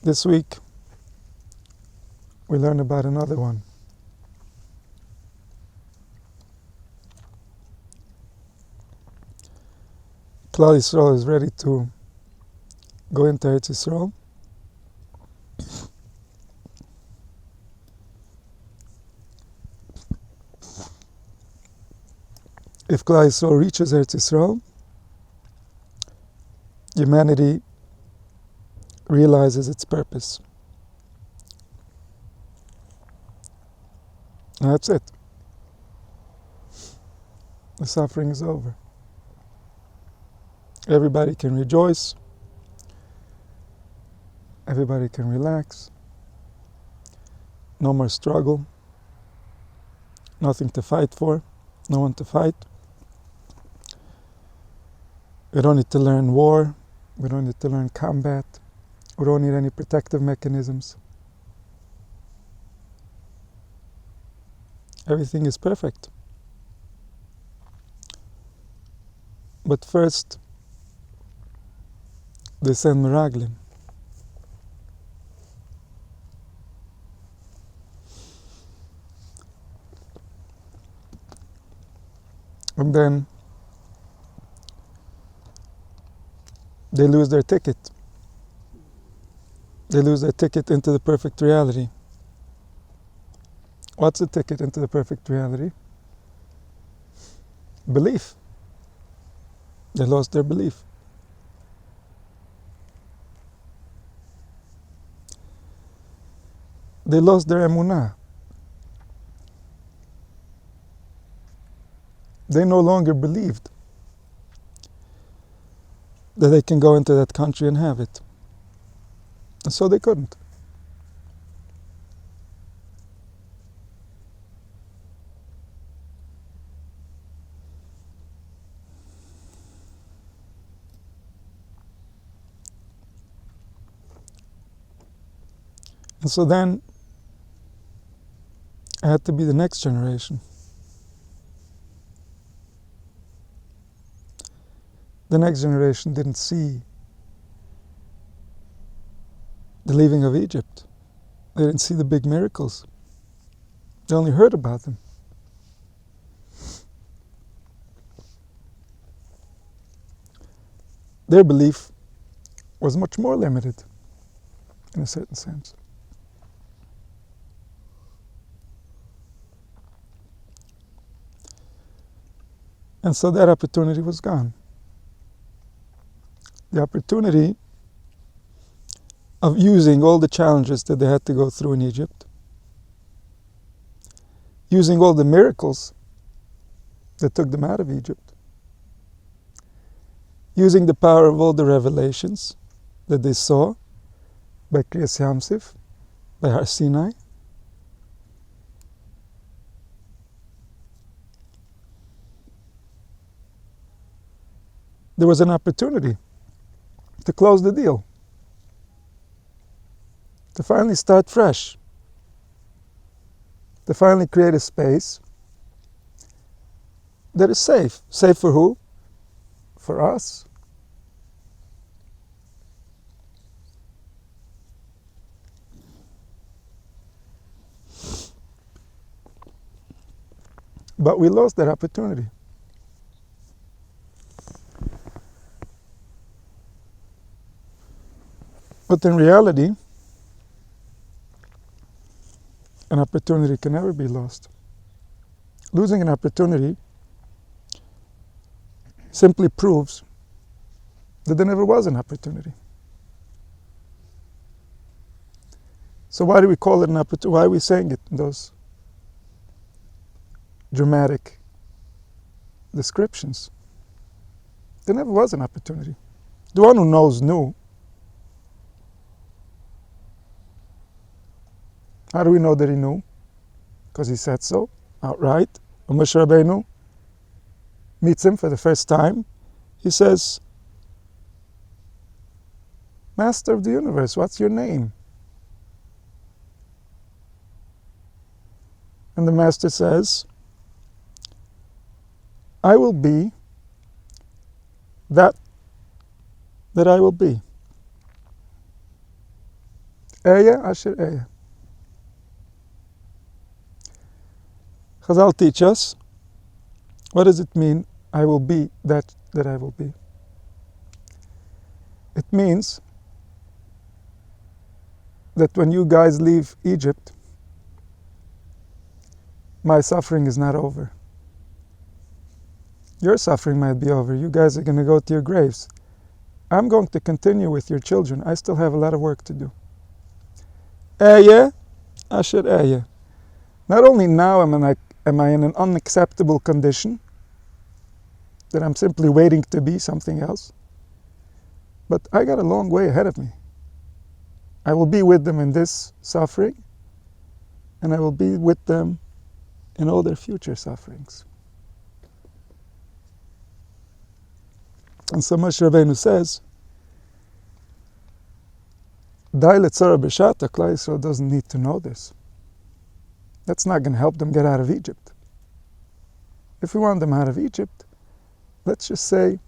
This week we learn about another one. Klal Yisrael is ready to go into Eretz Yisrael. If Klal Yisrael reaches Eretz Yisrael, humanity realizes its purpose. And that's it. The suffering is over. Everybody can rejoice. Everybody can relax. No more struggle. Nothing to fight for. No one to fight. We don't need to learn war. We don't need to learn combat. We don't need any protective mechanisms. Everything is perfect. But first, they send Meraglim. And then they lose their ticket. They lose their ticket into the perfect reality. What's the ticket into the perfect reality? Belief. They lost their belief. They lost their emunah. They no longer believed that they can go into that country and have it. And so they couldn't. And so then it had to be the next generation. The next generation didn't see the leaving of Egypt. They didn't see the big miracles. They only heard about them. Their belief was much more limited, in a certain sense. And so that opportunity was gone. The opportunity of using all the challenges that they had to go through in Egypt, using all the miracles that took them out of Egypt, using the power of all the revelations that they saw by Kriyas Yamsif, by Har Sinai, there was an opportunity to close the deal, to finally start fresh, to finally create a space that is safe. Safe for who? For us. But we lost that opportunity. But in reality, an opportunity can never be lost. Losing an opportunity simply proves that there never was an opportunity. So why do we call it an opportunity? Why are we saying it in those dramatic descriptions? There never was an opportunity. The one who knows knew. How do we know that he knew? Because he said so, outright. When Moshe Rabbeinu meets him for the first time, he says, Master of the universe, what's your name? And the Master says, I will be that I will be. Eya asher eya. Chazal teach us, what does it mean, I will be that I will be? It means that when you guys leave Egypt, my suffering is not over. Your suffering might be over. You guys are going to go to your graves. I'm going to continue with your children. I still have a lot of work to do. Eya asher eya. Not only now am I in an unacceptable condition, that I'm simply waiting to be something else, but I got a long way ahead of me. I will be with them in this suffering, and I will be with them in all their future sufferings. And so Moshe Rabbeinu says, Dai letzara b'shata, Klal Yisrael doesn't need to know this. That's not going to help them get out of Egypt. If we want them out of Egypt, let's just say,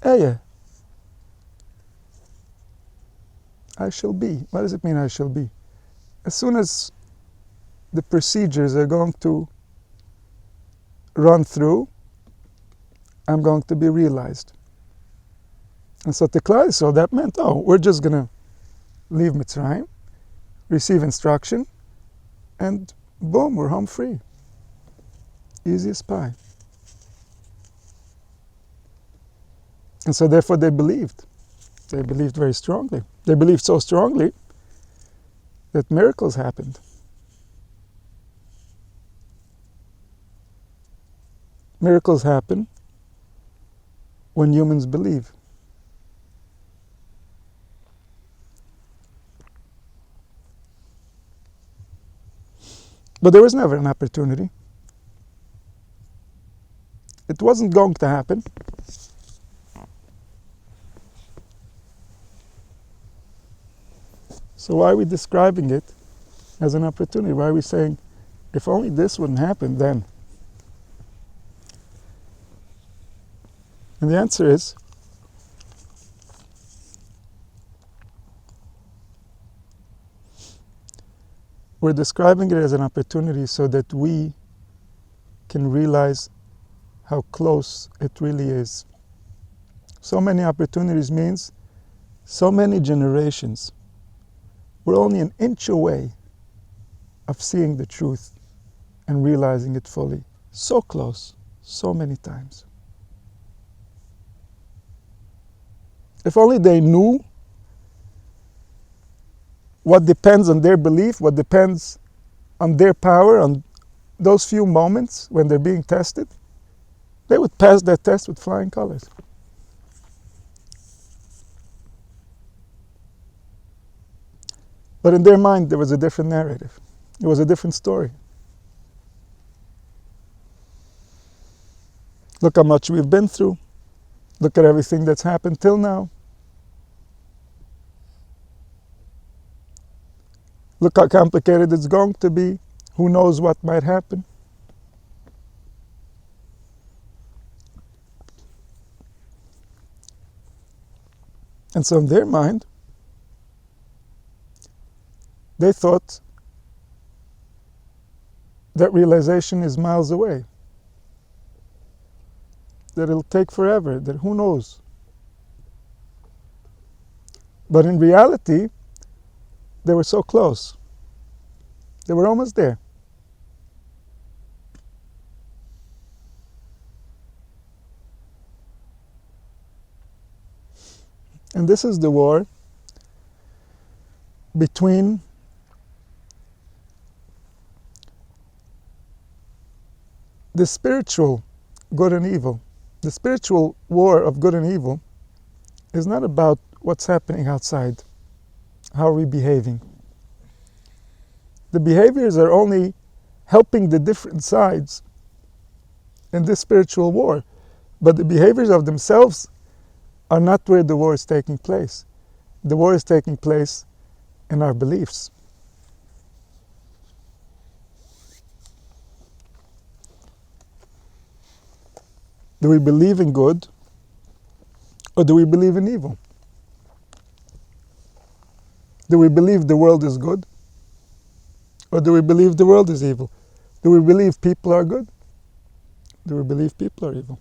Eya, I shall be. What does it mean, I shall be? As soon as the procedures are going to run through, I'm going to be realized. And so to Klal Yisrael, that meant, we're just going to leave Mitzrayim, receive instruction, and boom, we're home free. Easy as pie. And so therefore they believed. They believed very strongly. They believed so strongly that miracles happened. Miracles happen when humans believe. But there was never an opportunity. It wasn't going to happen. So why are we describing it as an opportunity? Why are we saying, if only this wouldn't happen, then? And the answer is, we're describing it as an opportunity so that we can realize how close it really is. So many opportunities means so many generations. We're only an inch away of seeing the truth and realizing it fully. So close, so many times. If only they knew what depends on their belief, what depends on their power, on those few moments when they're being tested, they would pass that test with flying colors. But in their mind, there was a different narrative. It was a different story. Look how much we've been through. Look at everything that's happened till now. Look how complicated it's going to be. Who knows what might happen? And so in their mind, they thought that realization is miles away. That it'll take forever, that who knows. But in reality, they were so close. They were almost there. And this is the war between the spiritual good and evil. The spiritual war of good and evil is not about what's happening outside. How are we behaving? The behaviors are only helping the different sides in this spiritual war. But the behaviors of themselves are not where the war is taking place. The war is taking place in our beliefs. Do we believe in good, or do we believe in evil? Do we believe the world is good? Or do we believe the world is evil? Do we believe people are good? Do we believe people are evil?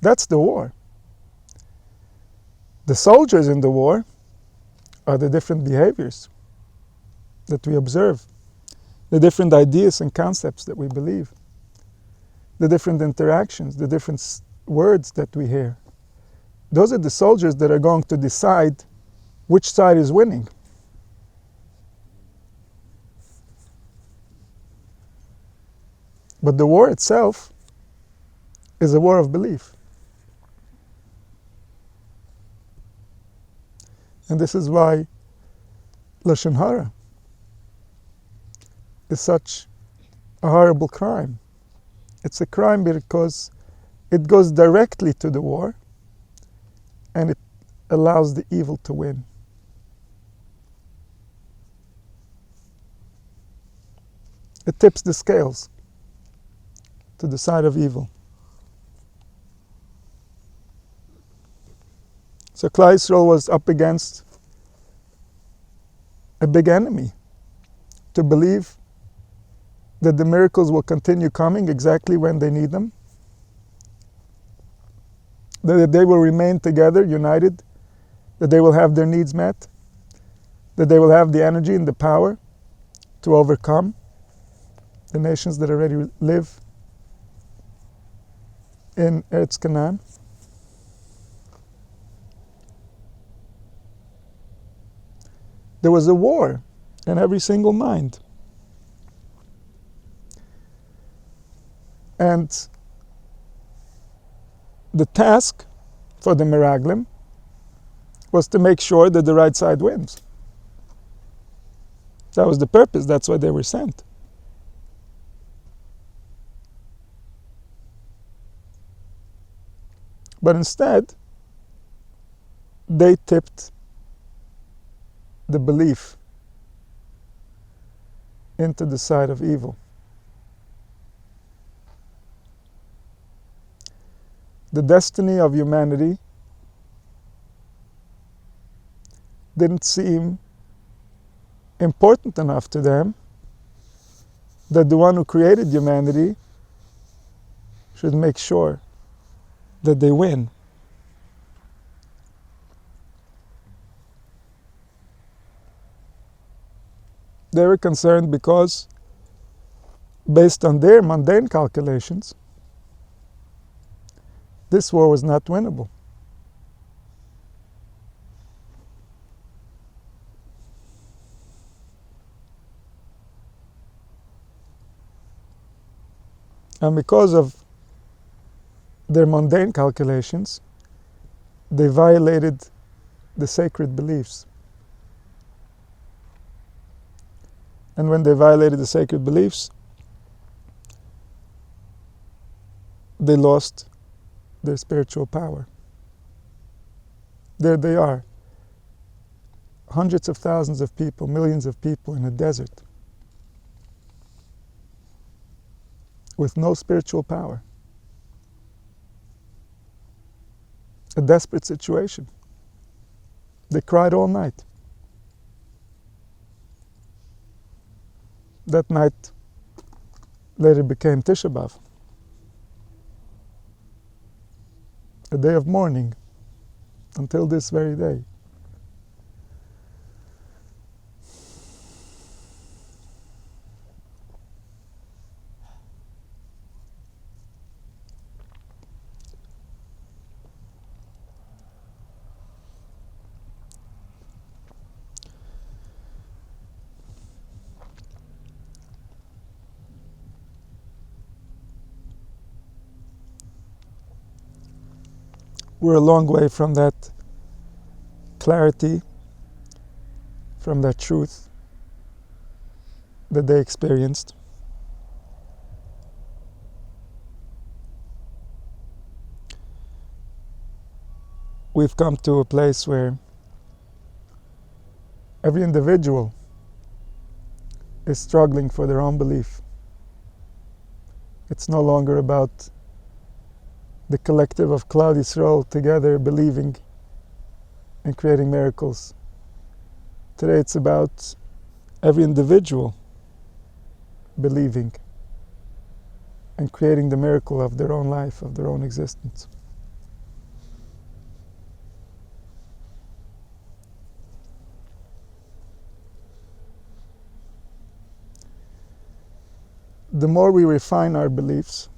That's the war. The soldiers in the war are the different behaviors that we observe, the different ideas and concepts that we believe, the different interactions, the different words that we hear. Those are the soldiers that are going to decide which side is winning. But the war itself is a war of belief. And this is why Lashon Hara is such a horrible crime. It's a crime because it goes directly to the war and it allows the evil to win. It tips the scales to the side of evil. So Klal Yisrael was up against a big enemy. To believe that the miracles will continue coming exactly when they need them, that they will remain together, united, that they will have their needs met, that they will have the energy and the power to overcome the nations that already live in Eretz Canaan. There was a war in every single mind. And the task for the Meraglim was to make sure that the right side wins. That was the purpose. That's why they were sent. But instead, they tipped the belief into the side of evil. The destiny of humanity didn't seem important enough to them that the one who created humanity should make sure that they win. They were concerned because, based on their mundane calculations, this war was not winnable. And because of their mundane calculations, they violated the sacred beliefs. And when they violated the sacred beliefs, they lost their spiritual power. There they are, hundreds of thousands of people, millions of people in a desert with no spiritual power. A desperate situation. They cried all night. That night later became Tisha B'Av, a day of mourning until this very day. We're a long way from that clarity, from that truth that they experienced. We've come to a place where every individual is struggling for their own belief. It's no longer about the collective of Klal Yisrael together believing and creating miracles. Today it's about every individual believing and creating the miracle of their own life, of their own existence. The more we refine our beliefs,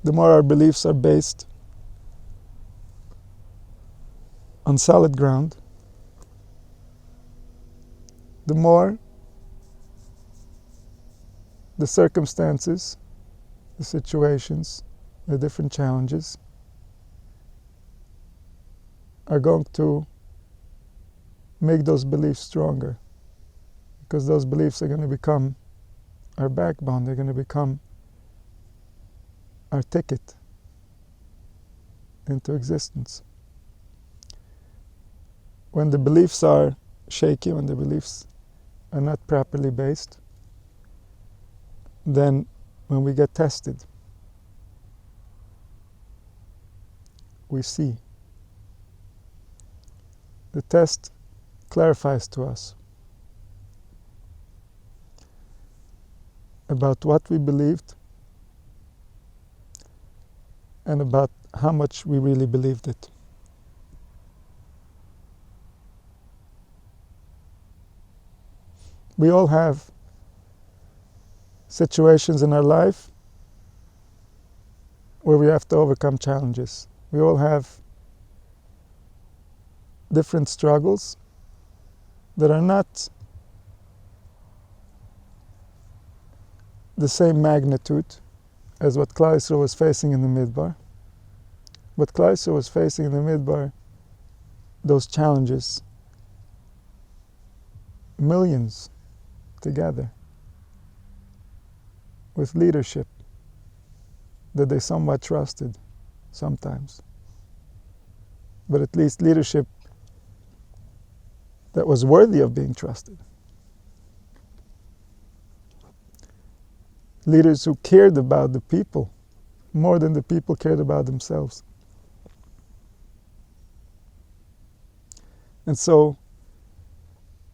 the more our beliefs are based on solid ground, the more the circumstances, the situations, the different challenges are going to make those beliefs stronger, because those beliefs are going to become our backbone. They're going to become our ticket into existence. When the beliefs are shaky, when the beliefs are not properly based, then when we get tested, we see. The test clarifies to us about what we believed and about how much we really believed it. We all have situations in our life where we have to overcome challenges. We all have different struggles that are not the same magnitude as what Klal Yisrael was facing in the Midbar. What Klal Yisrael was facing in the Midbar, those challenges, millions together, with leadership that they somewhat trusted sometimes, but at least leadership that was worthy of being trusted. Leaders who cared about the people more than the people cared about themselves. And so,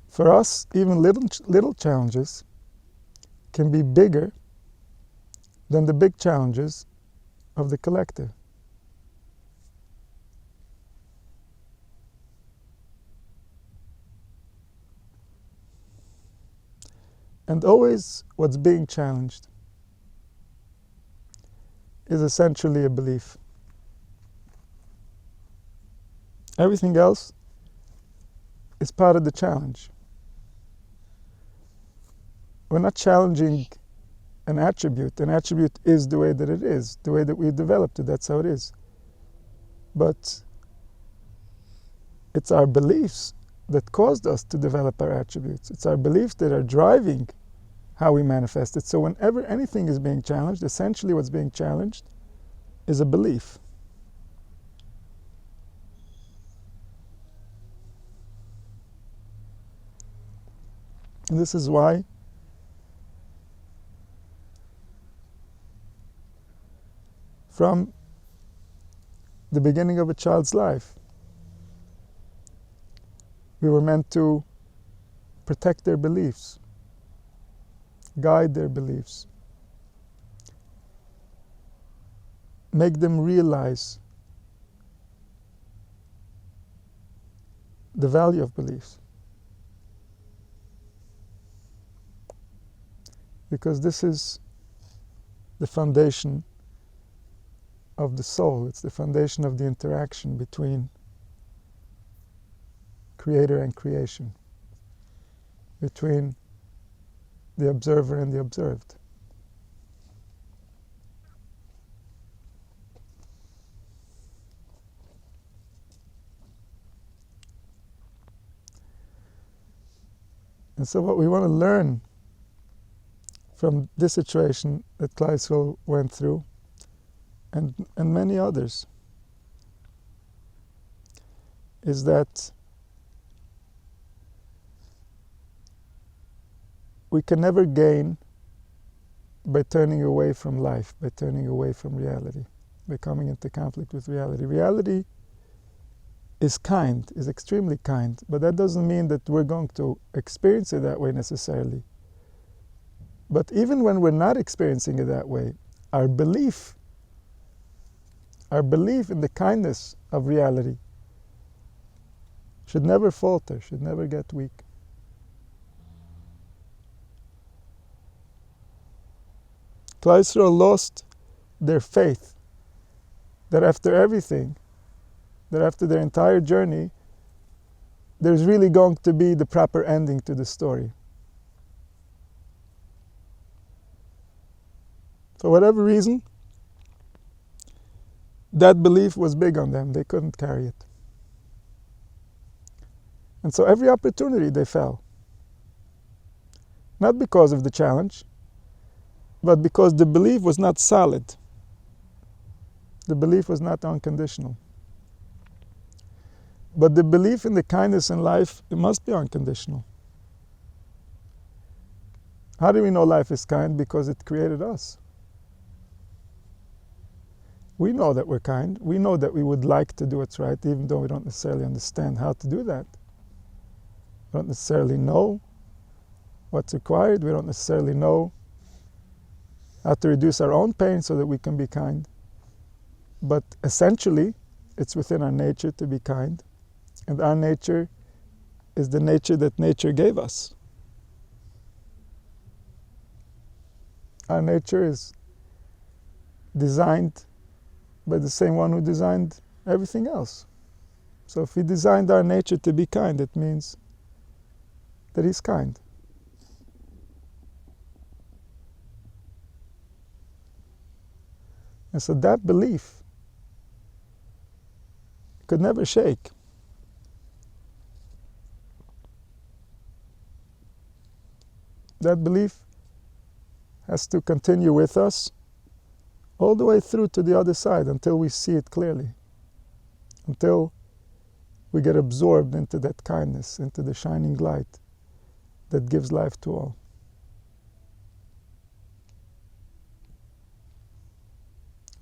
for us, even little challenges can be bigger than the big challenges of the collective. And always what's being challenged is essentially a belief. Everything else is part of the challenge. We're not challenging an attribute. An attribute is the way that it is, the way that we developed it, that's how it is. But it's our beliefs that caused us to develop our attributes. It's our beliefs that are driving how we manifest it. So whenever anything is being challenged, essentially what's being challenged is a belief. And this is why from the beginning of a child's life, we were meant to protect their beliefs, guide their beliefs, make them realize the value of beliefs. Because this is the foundation of the soul. It's the foundation of the interaction between creator and creation, between the observer and the observed. And so what we want to learn from this situation that Klal Yisrael went through, and many others, is that we can never gain by turning away from life, by turning away from reality, by coming into conflict with reality. Reality is kind, is extremely kind, but that doesn't mean that we're going to experience it that way necessarily. But even when we're not experiencing it that way, our belief in the kindness of reality should never falter, should never get weak. Klal Yisrael lost their faith that after everything, that after their entire journey, there's really going to be the proper ending to the story. For whatever reason, that belief was big on them. They couldn't carry it. And so every opportunity they fell. Not because of the challenge, but because the belief was not solid. The belief was not unconditional. But the belief in the kindness in life, it must be unconditional. How do we know life is kind? Because it created us. We know that we're kind. We know that we would like to do what's right, even though we don't necessarily understand how to do that. We don't necessarily know what's required. We don't necessarily know how to reduce our own pain so that we can be kind. But essentially, it's within our nature to be kind. And our nature is the nature that nature gave us. Our nature is designed by the same one who designed everything else. So if he designed our nature to be kind, it means that he's kind. And so that belief could never shake. That belief has to continue with us all the way through to the other side until we see it clearly, until we get absorbed into that kindness, into the shining light that gives life to all.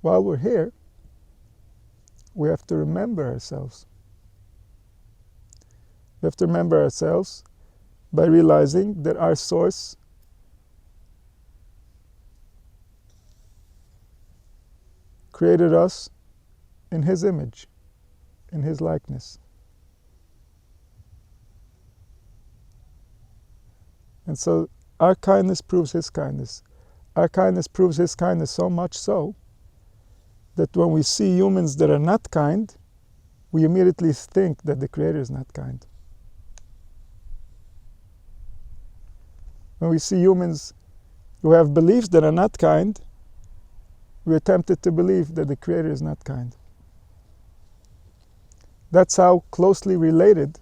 While we're here, we have to remember ourselves. We have to remember ourselves by realizing that our source created us in his image, in his likeness. And so our kindness proves his kindness. Our kindness proves his kindness so much so that when we see humans that are not kind, we immediately think that the Creator is not kind. When we see humans who have beliefs that are not kind, we are tempted to believe that the Creator is not kind. That's how closely related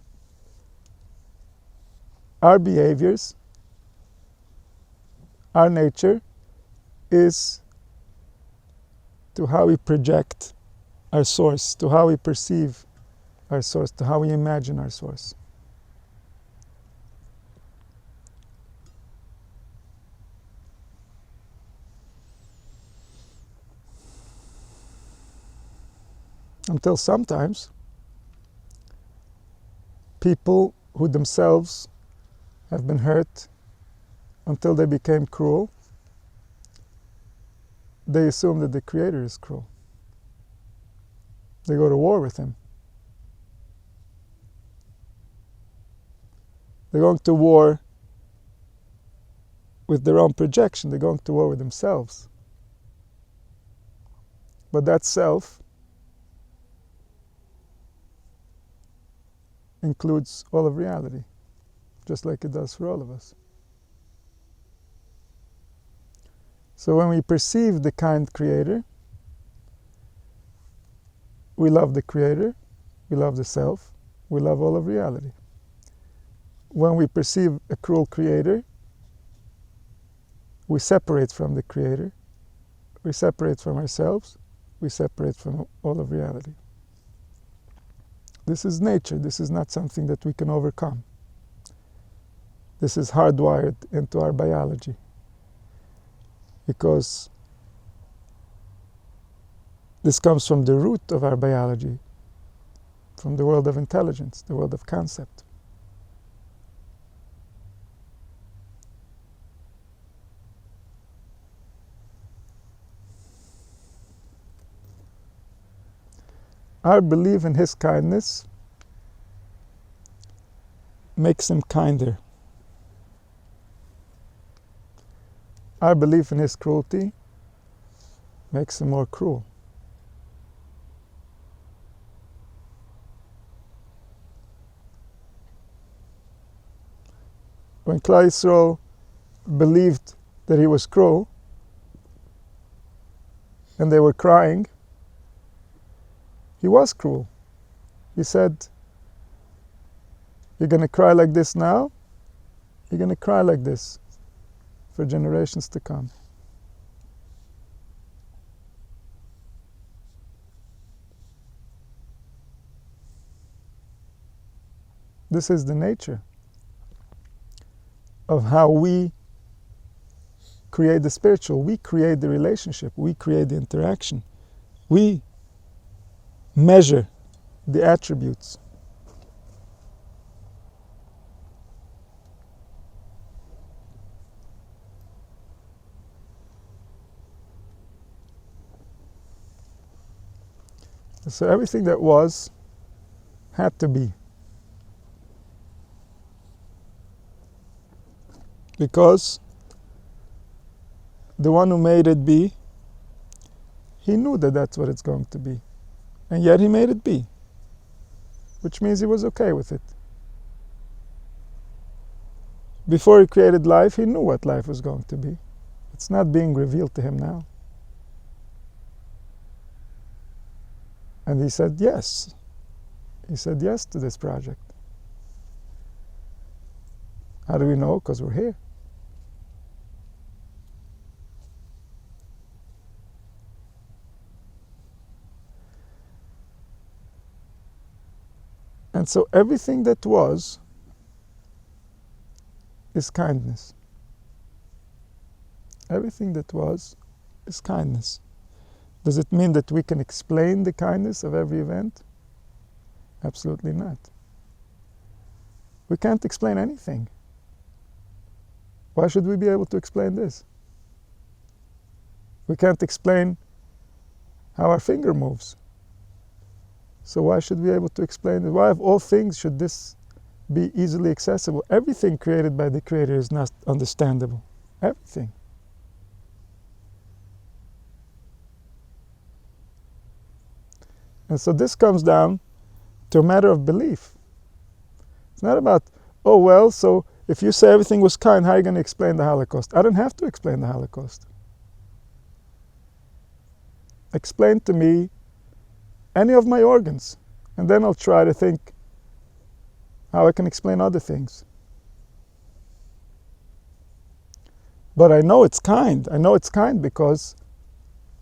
our behaviors, our nature, is to how we project our source, to how we perceive our source, to how we imagine our source. Until sometimes, people who themselves have been hurt until they became cruel, they assume that the Creator is cruel. They go to war with him. They're going to war with their own projection. They're going to war with themselves. But that self includes all of reality, just like it does for all of us. So when we perceive the kind Creator, we love the Creator, we love the self, we love all of reality. When we perceive a cruel Creator, we separate from the Creator, we separate from ourselves, we separate from all of reality. This is nature. This is not something that we can overcome. This is hardwired into our biology. Because this comes from the root of our biology. from the world of intelligence, the world of concept. Our belief in His kindness makes Him kinder. Our belief in His cruelty makes Him more cruel. When Klal Yisrael believed that He was cruel, and they were crying, He was cruel. He said, you're going to cry like this now, you're going to cry like this for generations to come. This is the nature of how we create the spiritual. We create the relationship. We create the interaction. We measure the attributes. So everything that was had to be. Because the one who made it be, He knew that that's what it's going to be. And yet He made it be. Which means He was okay with it. Before He created life, He knew what life was going to be. It's not being revealed to Him now. And He said yes. He said yes to this project. How do we know? Because we're here. And so everything that was is kindness. Everything that was is kindness. Does it mean that we can explain the kindness of every event? Absolutely not. We can't explain anything. Why should we be able to explain this? We can't explain how our finger moves. So why should we be able to explain it? Why of all things should this be easily accessible? Everything created by the Creator is not understandable. Everything. And so this comes down to a matter of belief. It's not about, oh well, so if you say everything was kind, how are you going to explain the Holocaust? I don't have to explain the Holocaust. Explain to me any of my organs, and then I'll try to think how I can explain other things. But I know it's kind. I know it's kind because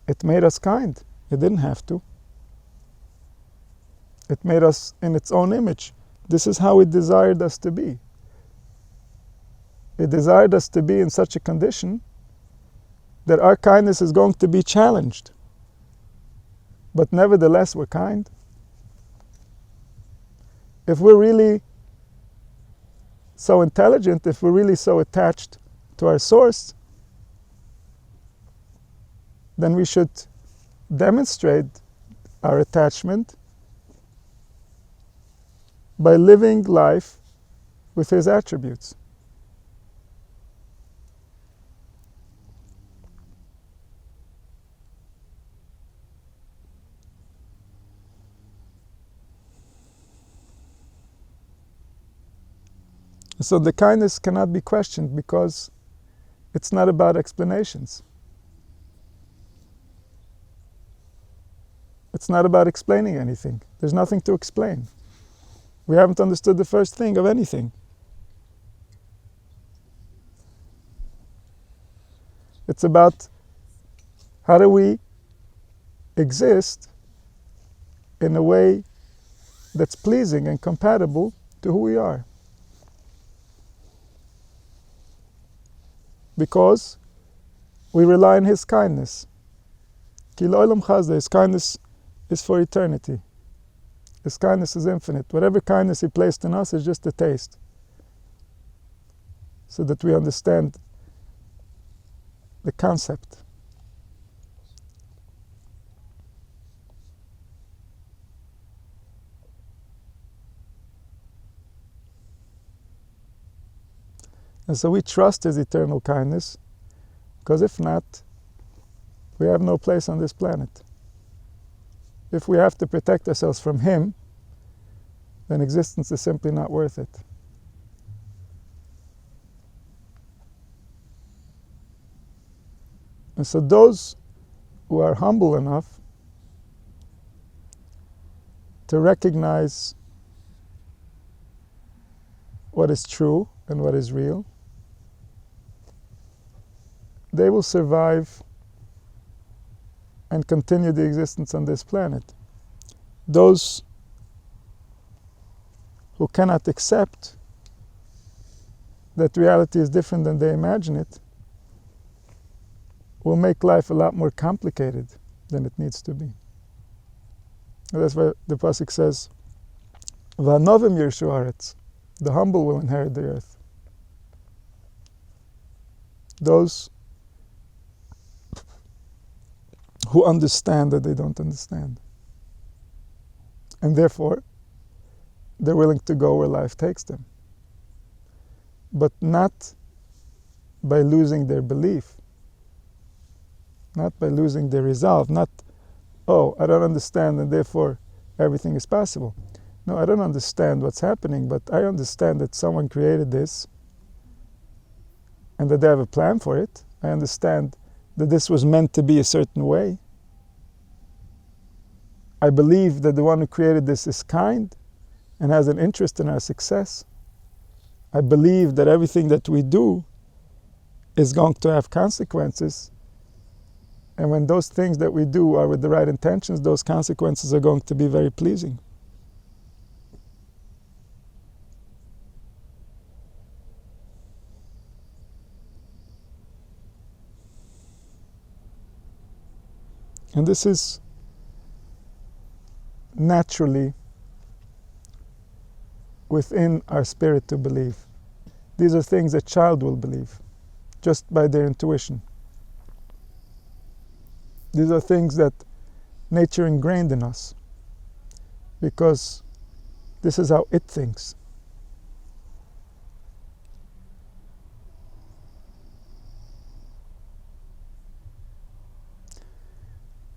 it made us kind. It didn't have to. It made us in its own image. This is how it desired us to be. It desired us to be in such a condition that our kindness is going to be challenged. But nevertheless, we're kind. If we're really so intelligent, if we're really so attached to our source, then we should demonstrate our attachment by living life with His attributes. So the kindness cannot be questioned because it's not about explanations. It's not about explaining anything. There's nothing to explain. We haven't understood the first thing of anything. It's about how do we exist in a way that's pleasing and compatible to who we are. Because we rely on His kindness. Ki la'olam chazda, His kindness is for eternity. His kindness is infinite. Whatever kindness He placed in us is just a taste, so that we understand the concept. And so we trust His eternal kindness, because if not, we have no place on this planet. If we have to protect ourselves from Him, then existence is simply not worth it. And so those who are humble enough to recognize what is true and what is real, they will survive and continue the existence on this planet. Those who cannot accept that reality is different than they imagine it will make life a lot more complicated than it needs to be. And that's why the pasuk says, "V'hanovim yirshu haaretz," the humble will inherit the earth. Those who understand that they don't understand. And therefore, they're willing to go where life takes them. But not by losing their belief, not by losing their resolve, not, oh, I don't understand and therefore everything is possible. No, I don't understand what's happening, but I understand that someone created this and that they have a plan for it. I understand that this was meant to be a certain way. I believe that the one who created this is kind and has an interest in our success. I believe that everything that we do is going to have consequences. And when those things that we do are with the right intentions, those consequences are going to be very pleasing. And this is naturally within our spirit to believe. These are things a child will believe, just by their intuition. These are things that nature ingrained in us, because this is how it thinks.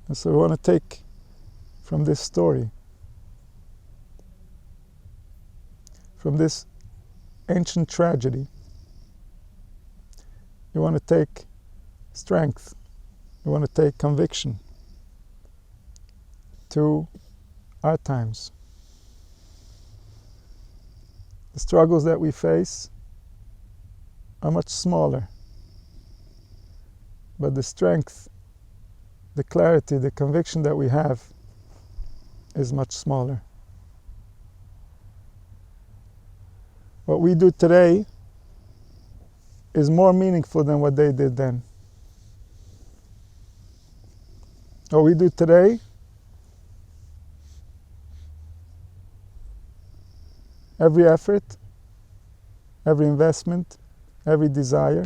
And so we want to take from this story, from this ancient tragedy, we want to take strength, we want to take conviction to our times. The struggles that we face are much smaller, but the strength, the clarity, the conviction that we have is much smaller. What we do today is more meaningful than what they did then. What we do today every effort, every investment, every desire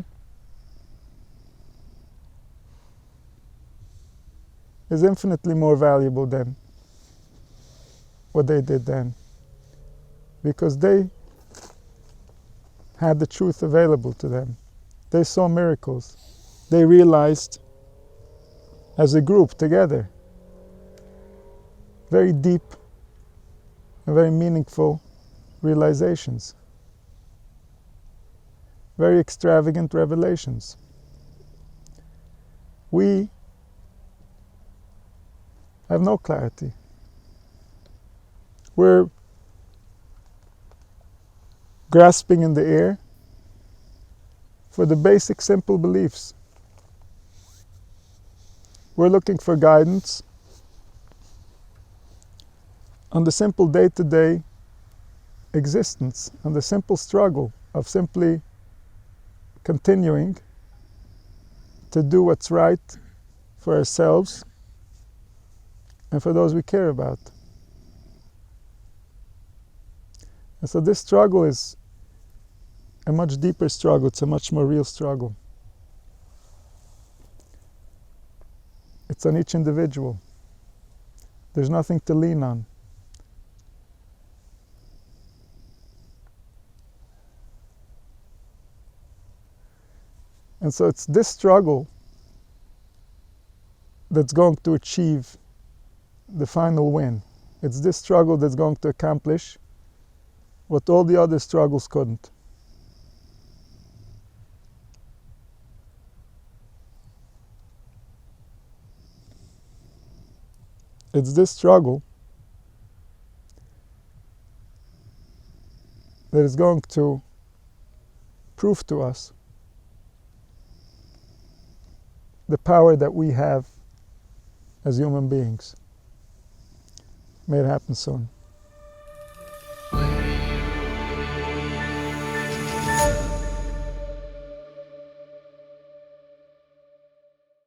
is infinitely more valuable than what they did then, because they had the truth available to them. They saw miracles. They realized as a group together very deep and very meaningful realizations, very extravagant revelations. We have no clarity. We're grasping in the air for the basic simple beliefs. We're looking for guidance on the simple day-to-day existence, on the simple struggle of simply continuing to do what's right for ourselves and for those we care about. And so this struggle is a much deeper struggle. It's a much more real struggle. It's on each individual. There's nothing to lean on. And so it's this struggle that's going to achieve the final win. It's this struggle that's going to accomplish what all the other struggles couldn't. It's this struggle that is going to prove to us the power that we have as human beings. May it happen soon.